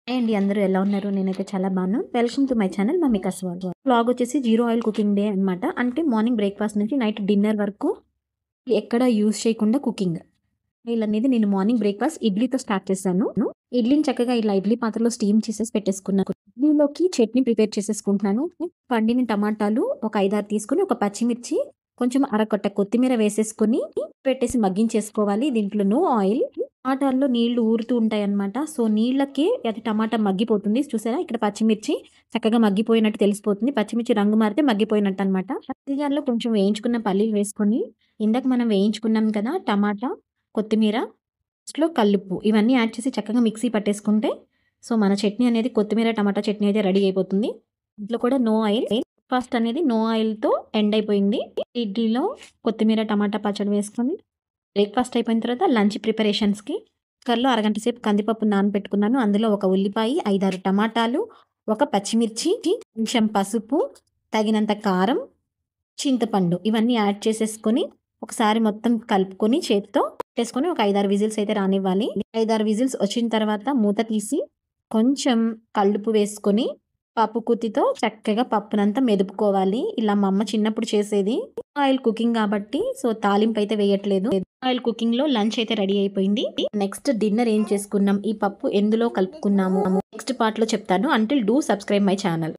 Hi అండి, అందరూ ఎలా ఉన్నారు? నేనైతే చాలా బాగున్నాను. Welcome to my channel mummy కస్వాల్. వ్లాగ్ వచ్చేసి జీరో ఆయిల్ కుకింగ్ డే అనమాట. అంటే మార్నింగ్ బ్రేక్ఫాస్ట్ నుంచి నైట్ డిన్నర్ వరకు ఎక్కడ యూజ్ చేయకుండా కుకింగ్. అనేది నేను మార్నింగ్ బ్రేక్ఫాస్ట్ ఇడ్లీతో స్టార్ట్ చేశాను. ఇడ్లీని చక్కగా ఇలా ఇడ్లీ పాత్రలో స్టీమ్ చేసేసి పెట్టేసుకున్నాను. ఇడ్లీలోకి చట్నీ ప్రిపేర్ చేసేసుకుంటున్నాను. పండిన టమాటాలు ఒక 5-6 తీసుకొని, ఒక పచ్చిమిర్చి, కొంచెం అరకట్ట కొత్తిమీర వేసేసుకొని పెట్టేసి మగ్గించేసుకోవాలి. దీంట్లో నో ఆయిల్. టమాటాల్లో నీళ్లు ఊరుతూ ఉంటాయన్నమాట. సో నీళ్ళకి అది టమాటా మగ్గిపోతుంది. చూసారా, ఇక్కడ పచ్చిమిర్చి చక్కగా మగ్గిపోయినట్టు తెలిసిపోతుంది. పచ్చిమిర్చి రంగు మారితే మగ్గిపోయినట్టు అనమాట. దానిలో కొంచెం వేయించుకున్న పల్లీలు వేసుకొని, ఇందాక మనం వేయించుకున్నాం కదా టమాటా, కొత్తిమీర, లాస్ట్‌లో కల్లుప్పు ఇవన్నీ యాడ్ చేసి చక్కగా మిక్సీ పట్టేసుకుంటే సో మన చట్నీ అనేది కొత్తిమీర టమాటా చట్నీ అయితే రెడీ అయిపోతుంది. ఇంట్లో కూడా నో ఆయిల్. ఫస్ట్ అనేది నో ఆయిల్‌తో ఎండ్ అయిపోయింది. ఇడ్లీలో కొత్తిమీర టమాటా పచ్చడి వేసుకొని బ్రేక్ఫాస్ట్ అయిపోయిన తర్వాత లంచ్ ప్రిపరేషన్స్‌కి కుక్కర్‌లో అరగంట సేపు కందిపప్పు నానబెట్టుకున్నాను. అందులో ఒక ఉల్లిపాయ, 5-6 టమాటాలు, ఒక పచ్చిమిర్చి, కొంచెం పసుపు, తగినంత కారం, చింతపండు ఇవన్నీ యాడ్ చేసేసుకొని ఒకసారి మొత్తం కలుపుకొని చేత్తో పెట్టేసుకొని ఒక 5-6 విజిల్స్ అయితే రానివ్వాలి. 5-6 విజిల్స్ వచ్చిన తర్వాత మూత తీసి కొంచెం కల్లుప్పు వేసుకొని పప్పు కుత్తితో చక్కగా పప్పునంతా మెదుపుకోవాలి. ఇలా మా అమ్మ చిన్నప్పుడు చేసేది. ఆయిల్ కుకింగ్ కాబట్టి సో తాలింపు అయితే వేయట్లేదు. ఆయిల్ కుకింగ్‌లో లంచ్ అయితే రెడీ అయిపోయింది. నెక్స్ట్ డిన్నర్ ఏం చేసుకున్నాం, ఈ పప్పు ఎందులో కలుపుకున్నాము నెక్స్ట్ పార్ట్‌లో చెప్తాను. Until do subscribe my channel.